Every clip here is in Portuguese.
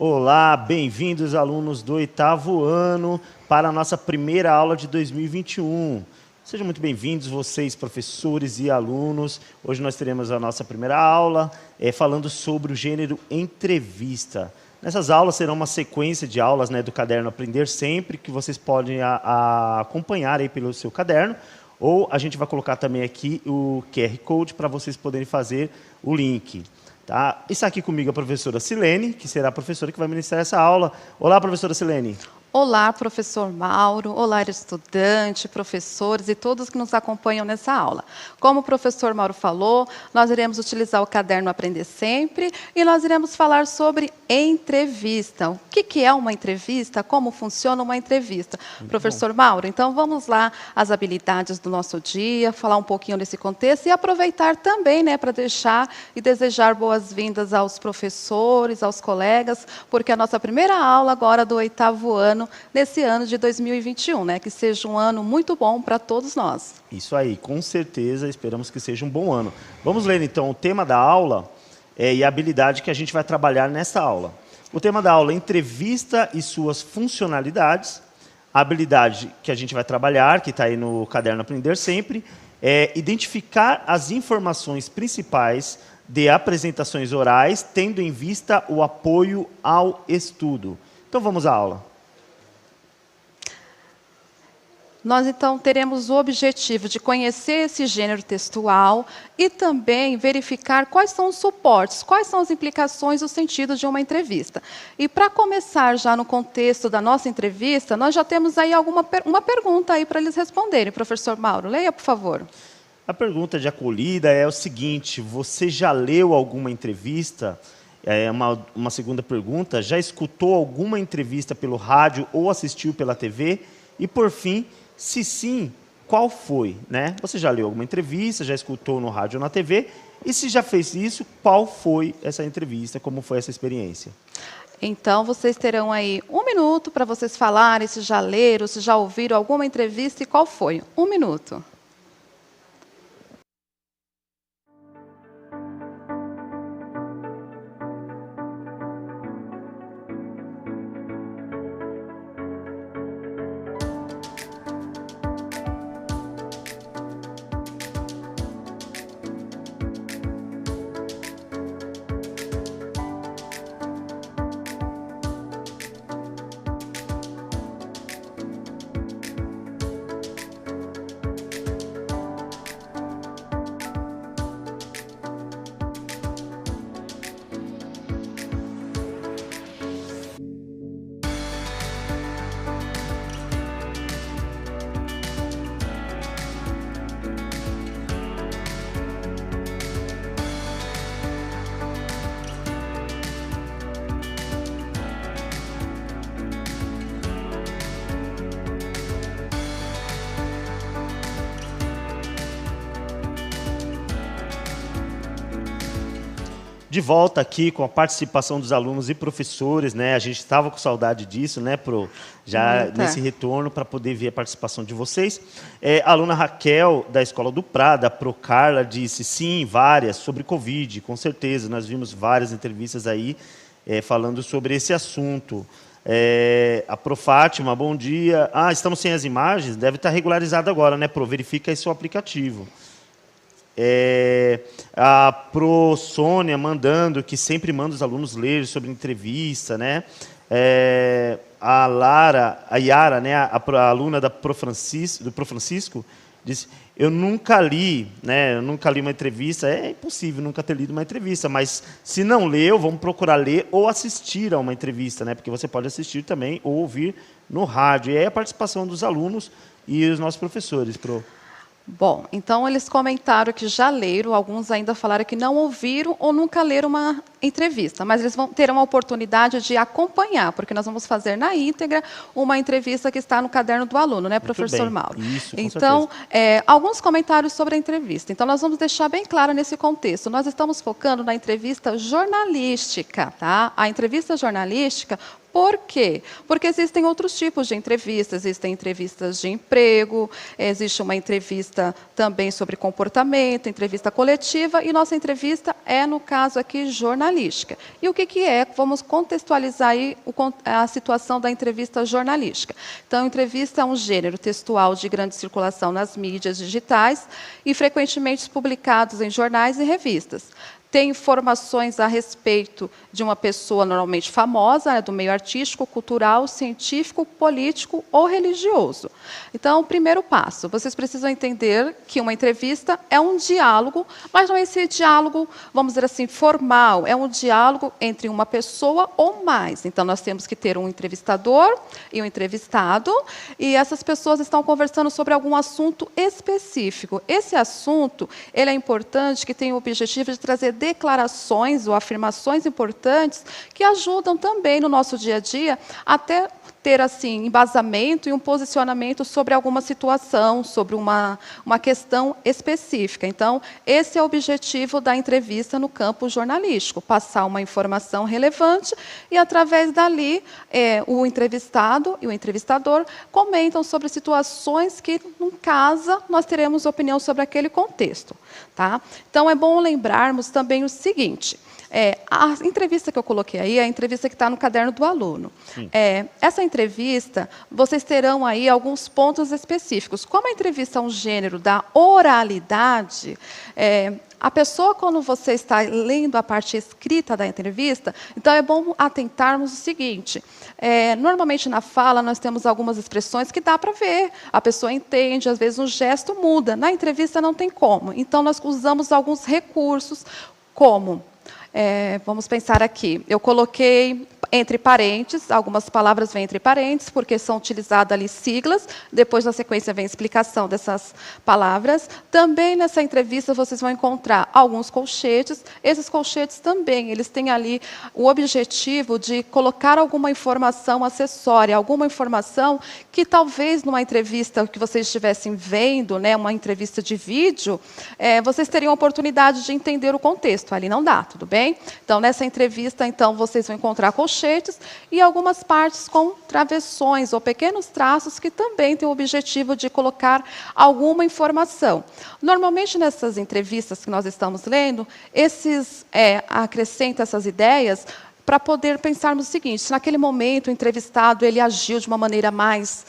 Olá, bem-vindos alunos do 8º ano para a nossa primeira aula de 2021. Sejam muito bem-vindos vocês, professores e alunos. Hoje nós teremos a nossa primeira aula falando sobre o gênero entrevista. Nessas aulas serão uma sequência de aulas do caderno Aprender Sempre, que vocês podem acompanhar aí pelo seu caderno, ou a gente vai colocar também aqui o QR Code para vocês poderem fazer o link. Tá? Está aqui comigo a professora Silene, que será a professora que vai ministrar essa aula. Olá, professora Silene. Olá, professor Mauro, olá, estudante, professores e todos que nos acompanham nessa aula. Como o professor Mauro falou, nós iremos utilizar o caderno Aprender Sempre e nós iremos falar sobre entrevista. O que é uma entrevista? Como funciona uma entrevista? Professor Mauro, então vamos lá as habilidades do nosso dia, falar um pouquinho desse contexto e aproveitar também para deixar e desejar boas-vindas aos professores, aos colegas, porque a nossa primeira aula agora do 8º ano, nesse ano de 2021, que seja um ano muito bom para todos nós. Isso aí, com certeza, esperamos que seja um bom ano. Vamos ler então o tema da aula e a habilidade que a gente vai trabalhar nessa aula. O tema da aula é entrevista e suas funcionalidades. A habilidade que a gente vai trabalhar, que está aí no caderno Aprender Sempre, é identificar as informações principais de apresentações orais, tendo em vista o apoio ao estudo. Então vamos à aula. Nós, então, teremos o objetivo de conhecer esse gênero textual e também verificar quais são os suportes, quais são as implicações e o sentido de uma entrevista. E, para começar já no contexto da nossa entrevista, nós já temos aí uma pergunta aí para eles responderem. Professor Mauro, leia, por favor. A pergunta de acolhida é o seguinte: você já leu alguma entrevista? É uma segunda pergunta: já escutou alguma entrevista pelo rádio ou assistiu pela TV? E, por fim, se sim, qual foi? Você já leu alguma entrevista, já escutou no rádio ou na TV? E se já fez isso, qual foi essa entrevista? Como foi essa experiência? Então, vocês terão aí 1 minuto para vocês falarem se já leram, se já ouviram alguma entrevista e qual foi. 1 minuto. De volta aqui com a participação dos alunos e professores, A gente estava com saudade disso, Pro? Já nesse retorno para poder ver a participação de vocês. A aluna Raquel, da Escola do Prado, a Pro Carla, disse sim, várias, sobre Covid, com certeza. Nós vimos várias entrevistas aí falando sobre esse assunto. A Pro Fátima, bom dia. Estamos sem as imagens? Deve estar regularizado agora, Pro? Verifica aí seu aplicativo. A Pro Sônia mandando, que sempre manda os alunos ler sobre entrevista, A Lara, a Yara, a aluna do Pro Francisco, disse: eu nunca li, eu nunca li uma entrevista. É impossível nunca ter lido uma entrevista, mas se não leu, vamos procurar ler ou assistir a uma entrevista, porque você pode assistir também ou ouvir no rádio. E aí a participação dos alunos e os nossos professores, Pro. Bom, então eles comentaram que já leram, alguns ainda falaram que não ouviram ou nunca leram uma entrevista, mas eles vão ter uma oportunidade de acompanhar, porque nós vamos fazer na íntegra uma entrevista que está no caderno do aluno, professor Mauro? Isso, com então, alguns comentários sobre a entrevista. Então, nós vamos deixar bem claro nesse contexto. Nós estamos focando na entrevista jornalística, tá? A entrevista jornalística. Por quê? Porque existem outros tipos de entrevistas. Existem entrevistas de emprego, existe uma entrevista também sobre comportamento, entrevista coletiva, e nossa entrevista é, no caso aqui, jornalística. jornalística. E o que é? Vamos contextualizar aí a situação da entrevista jornalística. Então, a entrevista é um gênero textual de grande circulação nas mídias digitais e frequentemente publicados em jornais e revistas. Tem informações a respeito de uma pessoa normalmente famosa, né, do meio artístico, cultural, científico, político ou religioso. Então, o primeiro passo, vocês precisam entender que uma entrevista é um diálogo, mas não é esse diálogo, vamos dizer assim, formal, é um diálogo entre uma pessoa ou mais. Então, nós temos que ter um entrevistador e um entrevistado, e essas pessoas estão conversando sobre algum assunto específico. Esse assunto, ele é importante, que tem o objetivo de trazer declarações ou afirmações importantes que ajudam também no nosso dia a dia até ter assim embasamento e um posicionamento sobre alguma situação, sobre uma questão específica. Então, esse é o objetivo da entrevista no campo jornalístico, passar uma informação relevante e, através dali, o entrevistado e o entrevistador comentam sobre situações que, no caso, nós teremos opinião sobre aquele contexto. Tá? Então, é bom lembrarmos também o seguinte, a entrevista que eu coloquei aí é a entrevista que está no caderno do aluno. Essa entrevista, vocês terão aí alguns pontos específicos. Como a entrevista é um gênero da oralidade, a pessoa, quando você está lendo a parte escrita da entrevista, então é bom atentarmos o seguinte, normalmente na fala nós temos algumas expressões que dá para ver, a pessoa entende, às vezes um gesto muda, na entrevista não tem como. Então nós usamos alguns recursos, como... vamos pensar aqui. Eu coloquei entre parênteses, algumas palavras vêm entre parênteses, porque são utilizadas ali siglas, depois na sequência vem a explicação dessas palavras. Também nessa entrevista vocês vão encontrar alguns colchetes. Esses colchetes também, eles têm ali o objetivo de colocar alguma informação acessória, alguma informação que talvez numa entrevista que vocês estivessem vendo, né, uma entrevista de vídeo, vocês teriam a oportunidade de entender o contexto. Ali não dá, tudo bem? Então, nessa entrevista, então, vocês vão encontrar colchetes e algumas partes com travessões ou pequenos traços que também têm o objetivo de colocar alguma informação. Normalmente, nessas entrevistas que nós estamos lendo, acrescenta essas ideias para poder pensarmos o seguinte, se naquele momento o entrevistado ele agiu de uma maneira mais,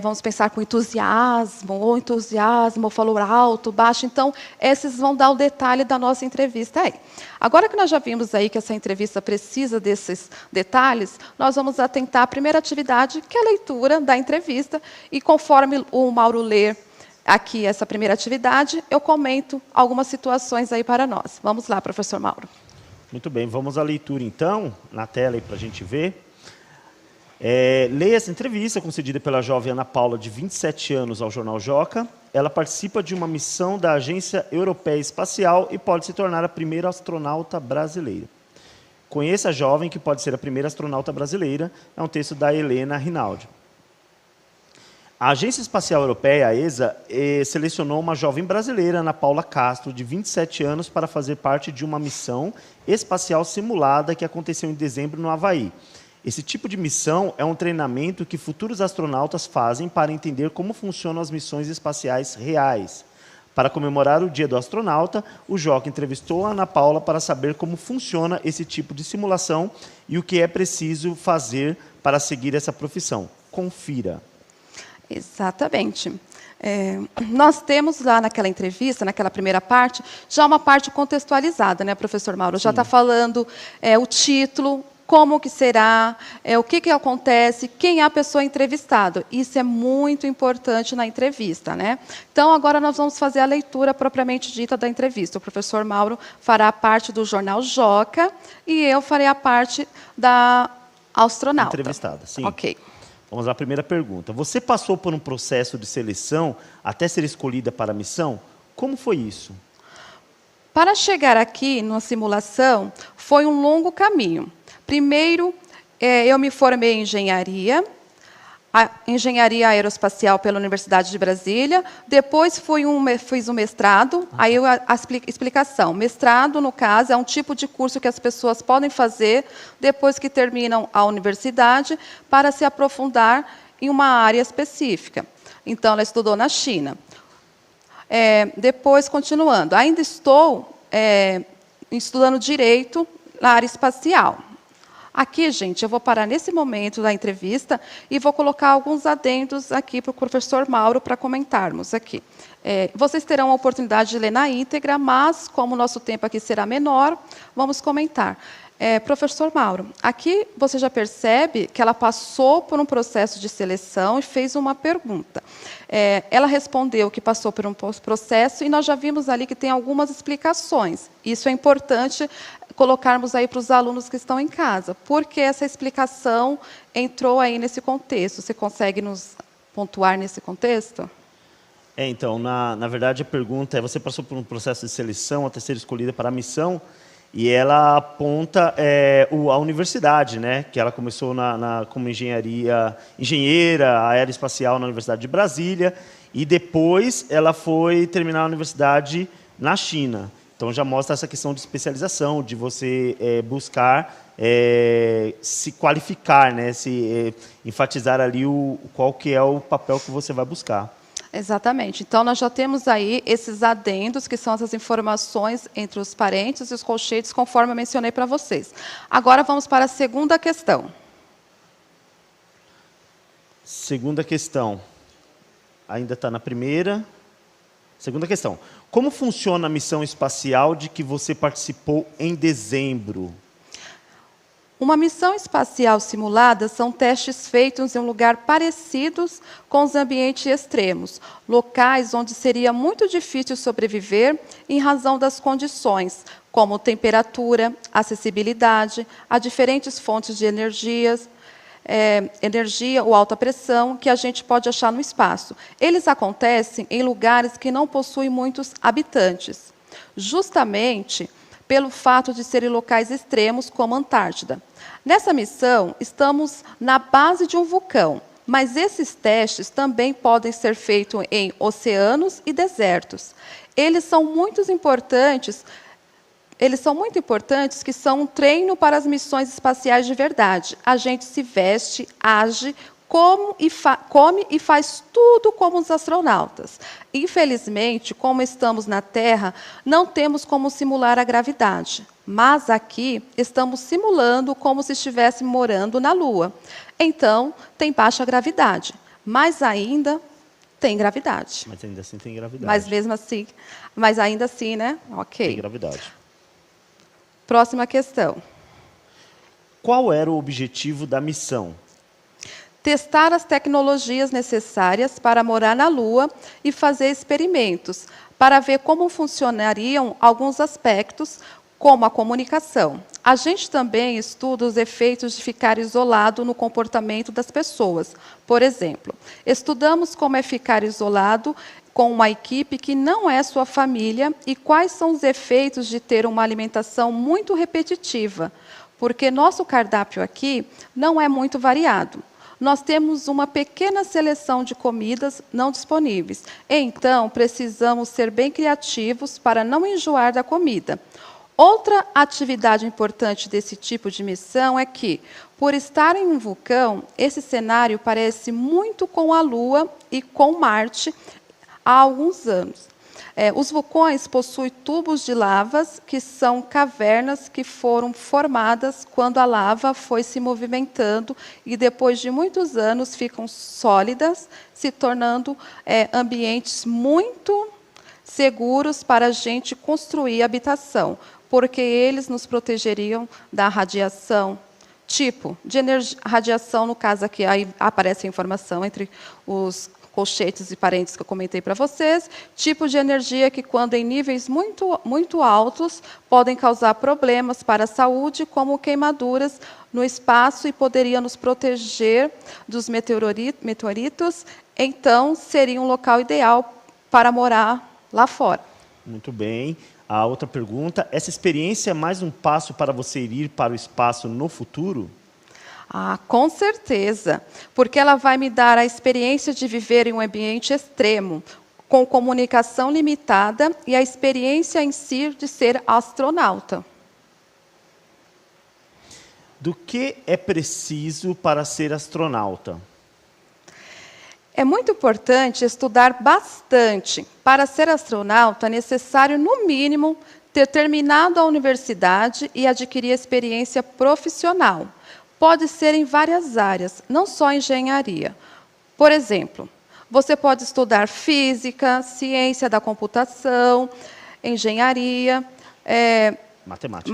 vamos pensar com entusiasmo, ou falou alto, baixo, então esses vão dar o detalhe da nossa entrevista aí. Agora que nós já vimos aí que essa entrevista precisa desses detalhes, nós vamos atentar à primeira atividade, que é a leitura da entrevista, e conforme o Mauro ler aqui essa primeira atividade, eu comento algumas situações aí para nós. Vamos lá, professor Mauro. Muito bem, vamos à leitura então, na tela aí para a gente ver. Leia essa entrevista concedida pela jovem Ana Paula, de 27 anos, ao Jornal Joca. Ela participa de uma missão da Agência Europeia Espacial e pode se tornar a primeira astronauta brasileira. Conheça a jovem que pode ser a primeira astronauta brasileira, é um texto da Helena Rinaldi. A Agência Espacial Europeia, a ESA, selecionou uma jovem brasileira, Ana Paula Castro, de 27 anos, para fazer parte de uma missão espacial simulada que aconteceu em dezembro no Havaí. Esse tipo de missão é um treinamento que futuros astronautas fazem para entender como funcionam as missões espaciais reais. Para comemorar o Dia do Astronauta, o Joca entrevistou a Ana Paula para saber como funciona esse tipo de simulação e o que é preciso fazer para seguir essa profissão. Confira. Exatamente. Nós temos lá naquela entrevista, naquela primeira parte, já uma parte contextualizada, né, professor Mauro? Já está falando o título, como que será, o que acontece, quem é a pessoa entrevistada. Isso é muito importante na entrevista, né? Então, agora nós vamos fazer a leitura propriamente dita da entrevista. O professor Mauro fará a parte do Jornal Joca e eu farei a parte da astronauta. Entrevistada, sim. Ok. Vamos à primeira pergunta. Você passou por um processo de seleção até ser escolhida para a missão? Como foi isso? Para chegar aqui, numa simulação, foi um longo caminho. Primeiro, eu me formei em engenharia aeroespacial pela Universidade de Brasília. Depois fiz um mestrado. Aí a explicação. Mestrado, no caso, é um tipo de curso que as pessoas podem fazer depois que terminam a universidade para se aprofundar em uma área específica. Então, ela estudou na China. Depois, continuando, ainda estou estudando Direito na área espacial. Aqui, gente, eu vou parar nesse momento da entrevista e vou colocar alguns adendos aqui para o professor Mauro para comentarmos aqui. Vocês terão a oportunidade de ler na íntegra, mas, como o nosso tempo aqui será menor, vamos comentar. Professor Mauro, aqui você já percebe que ela passou por um processo de seleção e fez uma pergunta. Ela respondeu que passou por um processo e nós já vimos ali que tem algumas explicações. Isso é importante colocarmos aí para os alunos que estão em casa, porque essa explicação entrou aí nesse contexto. Você consegue nos pontuar nesse contexto? Então, na verdade, a pergunta é, você passou por um processo de seleção até ser escolhida para a missão, e ela aponta a universidade, né? Que ela começou como engenheira aeroespacial na Universidade de Brasília, e depois ela foi terminar a universidade na China. Então, já mostra essa questão de especialização, de você buscar se qualificar, né? Enfatizar ali qual que é o papel que você vai buscar. Exatamente. Então, nós já temos aí esses adendos, que são essas informações entre os parentes e os colchetes, conforme eu mencionei para vocês. Agora, vamos para a segunda questão. Segunda questão. Ainda está na primeira. Segunda questão. Como funciona a missão espacial de que você participou em dezembro? Uma missão espacial simulada são testes feitos em um lugar parecidos com os ambientes extremos, locais onde seria muito difícil sobreviver em razão das condições, como temperatura, acessibilidade a diferentes fontes de energia ou alta pressão que a gente pode achar no espaço. Eles acontecem em lugares que não possuem muitos habitantes, justamente pelo fato de serem locais extremos, como a Antártida. Nessa missão, estamos na base de um vulcão, mas esses testes também podem ser feitos em oceanos e desertos. Eles são muito importantes, que são um treino para as missões espaciais de verdade. A gente se veste, age, come e faz tudo como os astronautas. Infelizmente, como estamos na Terra, não temos como simular a gravidade. Mas aqui estamos simulando como se estivéssemos morando na Lua. Então, tem baixa gravidade, mas ainda tem gravidade. Mas ainda assim tem gravidade. Mas ainda assim, né? Ok. Tem gravidade. Próxima questão. Qual era o objetivo da missão? Testar as tecnologias necessárias para morar na Lua e fazer experimentos, para ver como funcionariam alguns aspectos, como a comunicação. A gente também estuda os efeitos de ficar isolado no comportamento das pessoas. Por exemplo, estudamos como é ficar isolado com uma equipe que não é sua família e quais são os efeitos de ter uma alimentação muito repetitiva, porque nosso cardápio aqui não é muito variado. Nós temos uma pequena seleção de comidas não disponíveis. Então, precisamos ser bem criativos para não enjoar da comida. Outra atividade importante desse tipo de missão é que, por estar em um vulcão, esse cenário parece muito com a Lua e com Marte há alguns anos. Os vulcões possuem tubos de lavas, que são cavernas que foram formadas quando a lava foi se movimentando e, depois de muitos anos, ficam sólidas, se tornando ambientes muito seguros para a gente construir habitação, porque eles nos protegeriam da radiação. Tipo de radiação, no caso aqui, aí aparece a informação entre os colchetes e parentes que eu comentei para vocês, tipo de energia que, quando em níveis muito altos, podem causar problemas para a saúde, como queimaduras no espaço e poderia nos proteger dos meteoritos, então seria um local ideal para morar lá fora. Muito bem. A outra pergunta, essa experiência é mais um passo para você ir para o espaço no futuro? Com certeza, porque ela vai me dar a experiência de viver em um ambiente extremo, com comunicação limitada e a experiência em si de ser astronauta. Do que é preciso para ser astronauta? É muito importante estudar bastante. Para ser astronauta, é necessário, no mínimo, ter terminado a universidade e adquirir experiência profissional. Pode ser em várias áreas, não só engenharia. Por exemplo, você pode estudar física, ciência da computação, engenharia, matemática.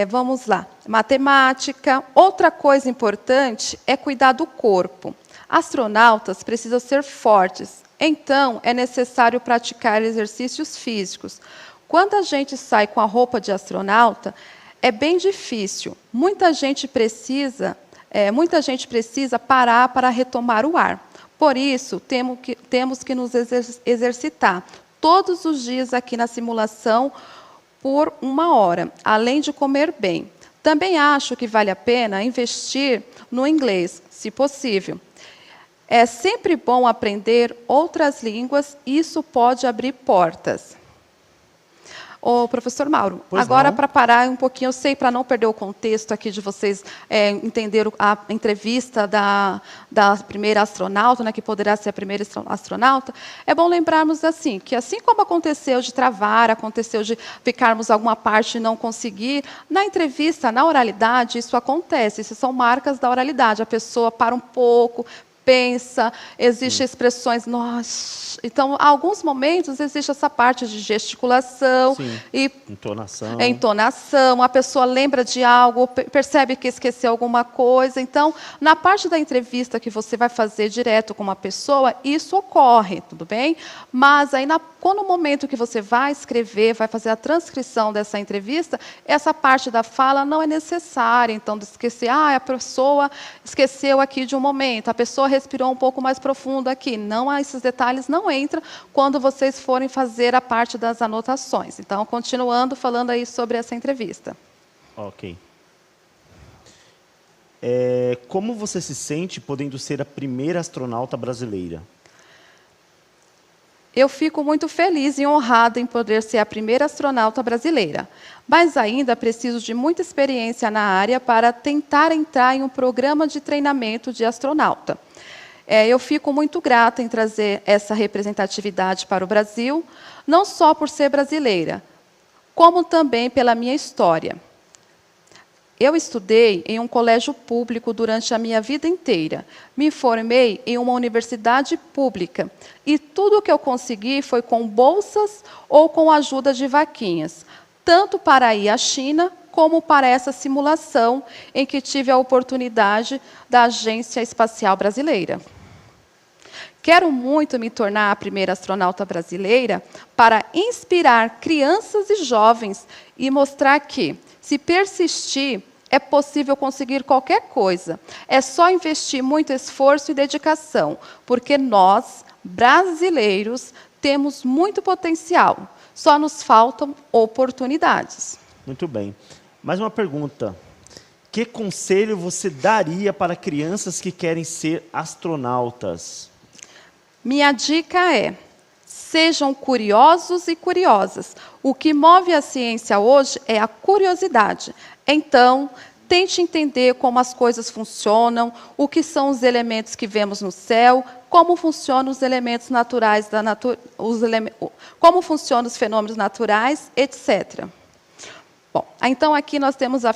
Vamos lá. Matemática. Outra coisa importante é cuidar do corpo. Astronautas precisam ser fortes, então é necessário praticar exercícios físicos. Quando a gente sai com a roupa de astronauta, é bem difícil. Muita gente precisa parar para retomar o ar. Por isso, temos que nos exercitar todos os dias aqui na simulação por 1 hora, além de comer bem. Também acho que vale a pena investir no inglês, se possível. É sempre bom aprender outras línguas, isso pode abrir portas. Ô, professor Mauro, pois agora não. para parar um pouquinho, eu sei, para não perder o contexto aqui de vocês entenderam a entrevista da primeira astronauta, né, que poderá ser a primeira astronauta, é bom lembrarmos assim, que assim como aconteceu de travar, aconteceu de ficarmos alguma parte e não conseguir, na entrevista, na oralidade, isso acontece, isso são marcas da oralidade, a pessoa para um pouco, pensa, existem expressões, nossa. Então, em alguns momentos, existe essa parte de gesticulação. Sim. E entonação, a pessoa lembra de algo, percebe que esqueceu alguma coisa. Então, na parte da entrevista que você vai fazer direto com uma pessoa, isso ocorre, tudo bem? Mas aí, quando no momento que você vai escrever, vai fazer a transcrição dessa entrevista, essa parte da fala não é necessária. Então, de esquecer, a pessoa esqueceu aqui de um momento, a pessoa respirou um pouco mais profundo aqui. Não, esses detalhes não entram quando vocês forem fazer a parte das anotações. Então, continuando falando aí sobre essa entrevista. Ok. Como você se sente podendo ser a primeira astronauta brasileira? Eu fico muito feliz e honrada em poder ser a primeira astronauta brasileira, mas ainda preciso de muita experiência na área para tentar entrar em um programa de treinamento de astronauta. Eu fico muito grata em trazer essa representatividade para o Brasil, não só por ser brasileira, como também pela minha história. Eu estudei em um colégio público durante a minha vida inteira. Me formei em uma universidade pública. E tudo o que eu consegui foi com bolsas ou com a ajuda de vaquinhas, tanto para ir à China, como para essa simulação em que tive a oportunidade da Agência Espacial Brasileira. Quero muito me tornar a primeira astronauta brasileira para inspirar crianças e jovens e mostrar que, se persistir, é possível conseguir qualquer coisa. É só investir muito esforço e dedicação, porque nós, brasileiros, temos muito potencial. Só nos faltam oportunidades. Muito bem. Mais uma pergunta. Que conselho você daria para crianças que querem ser astronautas? Minha dica é: sejam curiosos e curiosas. O que move a ciência hoje é a curiosidade. Então, tente entender como as coisas funcionam, o que são os elementos que vemos no céu, como funcionam os elementos naturais como funcionam os fenômenos naturais, etc. Bom, então aqui nós temos a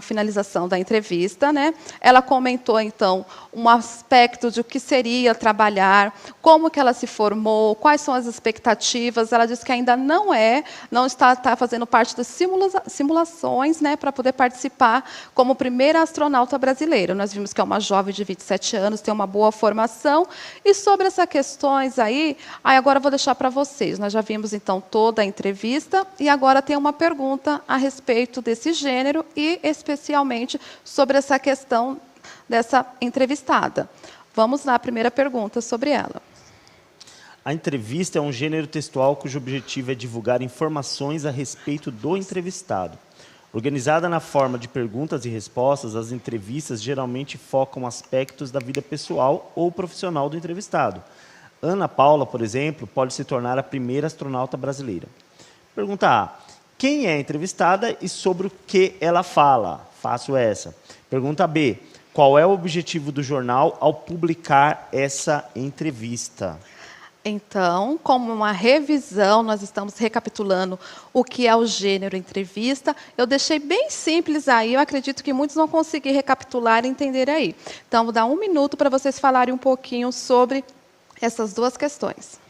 finalização da entrevista, né? Ela comentou, então, um aspecto de o que seria trabalhar, como que ela se formou, quais são as expectativas. Ela disse que ainda não está fazendo parte das simulações, né, para poder participar como primeira astronauta brasileira. Nós vimos que é uma jovem de 27 anos, tem uma boa formação. E sobre essas questões aí agora eu vou deixar para vocês. Nós já vimos, então, toda a entrevista e agora tem uma pergunta a respeito desse gênero e, especialmente, sobre essa questão dessa entrevistada. Vamos lá, a primeira pergunta sobre ela. A entrevista é um gênero textual cujo objetivo é divulgar informações a respeito do entrevistado. Organizada na forma de perguntas e respostas, as entrevistas geralmente focam aspectos da vida pessoal ou profissional do entrevistado. Ana Paula, por exemplo, pode se tornar a primeira astronauta brasileira. Pergunta A. Quem é a entrevistada e sobre o que ela fala? Faço essa. Pergunta B. Qual é o objetivo do jornal ao publicar essa entrevista? Então, como uma revisão, nós estamos recapitulando o que é o gênero entrevista. Eu deixei bem simples aí, eu acredito que muitos vão conseguir recapitular e entender aí. Então, vou dar 1 minuto para vocês falarem um pouquinho sobre essas duas questões.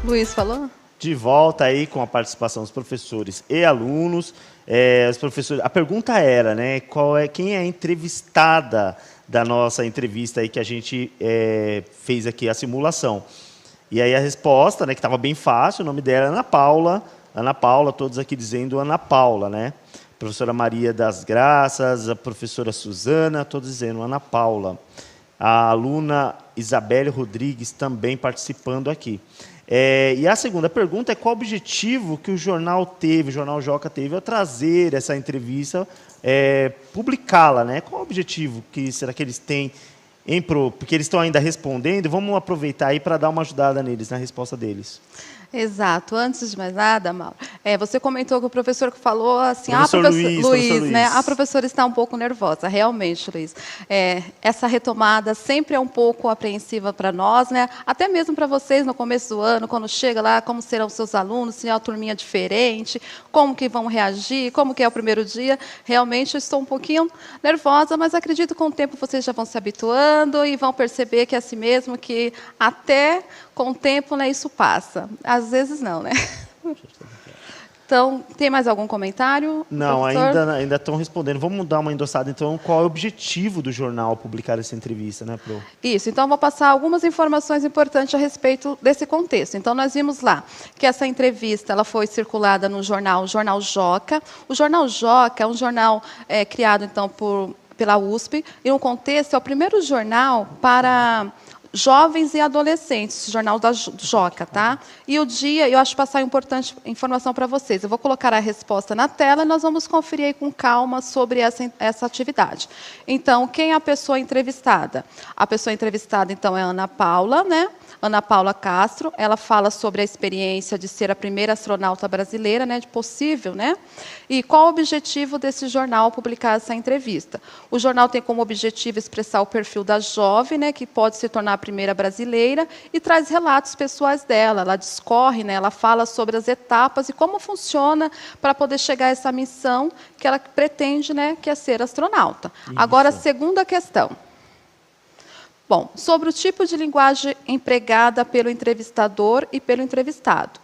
Luiz falou? De volta aí com a participação dos professores e alunos. Os professores, a pergunta era, né, quem é a entrevistada da nossa entrevista aí que a gente fez aqui a simulação. E aí a resposta, né, que estava bem fácil, o nome dela é Ana Paula. Ana Paula, todos aqui dizendo Ana Paula, né? A professora Maria das Graças, a professora Suzana, todos dizendo Ana Paula. A aluna Isabelle Rodrigues também participando aqui. E a segunda pergunta é qual o objetivo que o jornal teve, o Jornal Joca teve ao trazer essa entrevista, publicá-la, né? Qual o objetivo que será que eles têm porque eles estão ainda respondendo? Vamos aproveitar aí para dar uma ajudada neles, na resposta deles. Exato. Antes de mais nada, Mauro, você comentou que o professor que falou assim, professor Luiz, né? Luiz. A professora está um pouco nervosa, realmente, Luiz. Essa retomada sempre é um pouco apreensiva para nós, né? Até mesmo para vocês no começo do ano, quando chega lá, como serão os seus alunos, se é uma turminha diferente, como que vão reagir, como que é o primeiro dia. Realmente eu estou um pouquinho nervosa, mas acredito que com o tempo vocês já vão se habituando e vão perceber que é assim mesmo, que até com o tempo, né, isso passa. Às vezes não, né? Então, tem mais algum comentário? Não, professor? ainda estão respondendo. Vamos dar uma endossada, então, qual é o objetivo do jornal publicar essa entrevista, né, Pro? Isso, então vou passar algumas informações importantes a respeito desse contexto. Então, nós vimos lá que essa entrevista ela foi circulada no Jornal Joca. O Jornal Joca é um jornal criado, então, pela USP, e no contexto é o primeiro jornal para jovens e adolescentes, Jornal da Joca, tá? E o dia, eu acho passar importante informação para vocês. Eu vou colocar a resposta na tela e nós vamos conferir aí com calma sobre essa atividade. Então, quem é a pessoa entrevistada? A pessoa entrevistada, então, é a Ana Paula, né? Ana Paula Castro, ela fala sobre a experiência de ser a primeira astronauta brasileira, né, de possível, né? E qual o objetivo desse jornal publicar essa entrevista? O jornal tem como objetivo expressar o perfil da jovem, né, que pode se tornar a primeira brasileira, e traz relatos pessoais dela. Ela discorre, né, ela fala sobre as etapas e como funciona para poder chegar a essa missão que ela pretende, né, que é ser astronauta. Isso. Agora, a segunda questão. Bom, sobre o tipo de linguagem empregada pelo entrevistador e pelo entrevistado.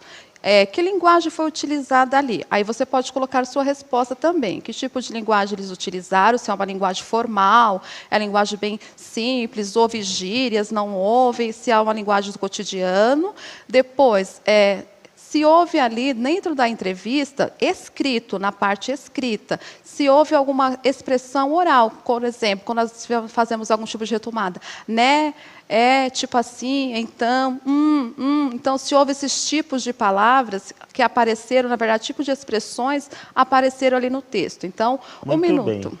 Que linguagem foi utilizada ali? Aí você pode colocar sua resposta também. Que tipo de linguagem eles utilizaram? Se é uma linguagem formal, é uma linguagem bem simples, houve gírias, não houve, se é uma linguagem do cotidiano. Depois, se houve ali, dentro da entrevista, escrito, na parte escrita, se houve alguma expressão oral, por exemplo, quando nós fazemos algum tipo de retomada, né, tipo assim, então, então, se houve esses tipos de palavras que apareceram, na verdade, tipos de expressões apareceram ali no texto. Então, um minuto. Bem.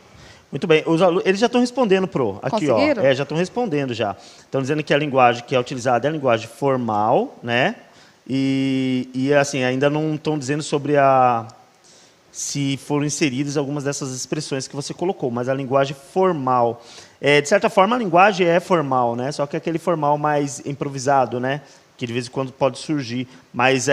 Muito bem. Os alunos, eles já estão respondendo, Pro. Aqui, conseguiram? Ó. Já estão respondendo já. Estão dizendo que a linguagem que é utilizada é a linguagem formal, né? E assim, ainda não estão dizendo sobre se foram inseridas algumas dessas expressões que você colocou, mas a linguagem formal. De certa forma, a linguagem é formal, né? Só que é aquele formal mais improvisado, né? que de vez em quando pode surgir. Mas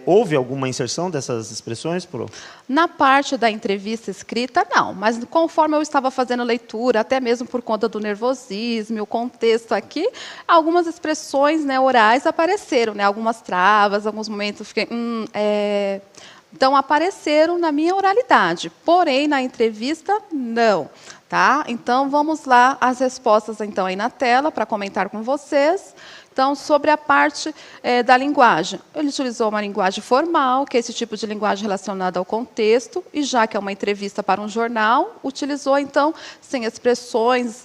houve alguma inserção dessas expressões, Pro? Na parte da entrevista escrita, não. Mas conforme eu estava fazendo leitura, até mesmo por conta do nervosismo, o contexto aqui, algumas expressões, né, orais apareceram, né, algumas travas, alguns momentos eu fiquei... Então, apareceram na minha oralidade. Porém, na entrevista, não. Tá? Então, vamos lá, as respostas então aí na tela para comentar com vocês. Então, sobre a parte da linguagem. Ele utilizou uma linguagem formal, que é esse tipo de linguagem relacionada ao contexto, e já que é uma entrevista para um jornal, utilizou, então, sem expressões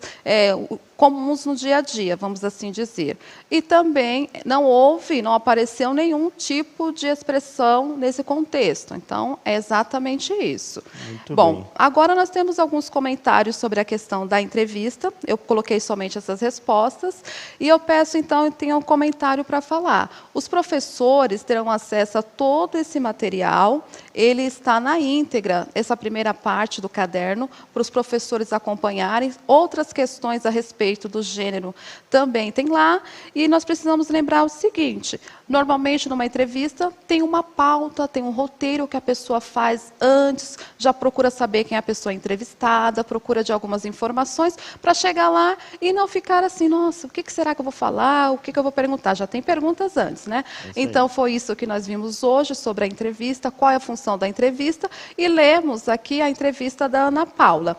comuns no dia a dia, vamos assim dizer. E também não apareceu nenhum tipo de expressão nesse contexto. Então, é exatamente isso. Muito bom, bem. Agora nós temos alguns comentários sobre a questão da entrevista. Eu coloquei somente essas respostas. E eu peço, então, tenha um comentário para falar. Os professores terão acesso a todo esse material. Ele está na íntegra, essa primeira parte do caderno, para os professores acompanharem. Outras questões a respeito do gênero também tem lá. E nós precisamos lembrar o seguinte: normalmente, numa entrevista, tem uma pauta, tem um roteiro que a pessoa faz antes, já procura saber quem é a pessoa entrevistada, procura de algumas informações para chegar lá e não ficar assim, nossa, o que será que eu vou falar, o que eu vou perguntar? Já tem perguntas antes, né? Então, foi isso que nós vimos hoje sobre a entrevista, qual é a função da entrevista, e lemos aqui a entrevista da Ana Paula.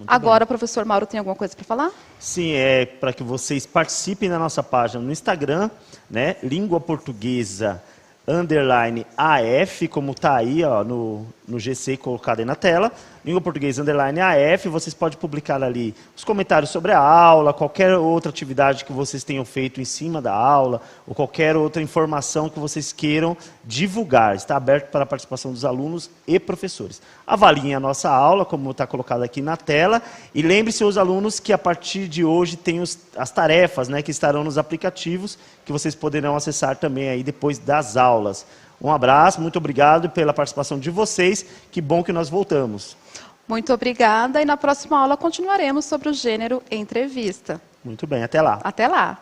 Agora, professor Mauro, tem alguma coisa para falar? Sim, para que vocês participem da nossa página no Instagram, né? Língua Portuguesa _AF, como está aí ó, no GC colocado aí na tela. Língua Portuguesa _AF, vocês podem publicar ali os comentários sobre a aula, qualquer outra atividade que vocês tenham feito em cima da aula, ou qualquer outra informação que vocês queiram divulgar. Está aberto para a participação dos alunos e professores. Avaliem a nossa aula, como está colocado aqui na tela, e lembre-se, os alunos, que a partir de hoje tem as tarefas, né, que estarão nos aplicativos, que vocês poderão acessar também aí depois das aulas. Um abraço, muito obrigado pela participação de vocês, que bom que nós voltamos. Muito obrigada, e na próxima aula continuaremos sobre o gênero entrevista. Muito bem, até lá. Até lá.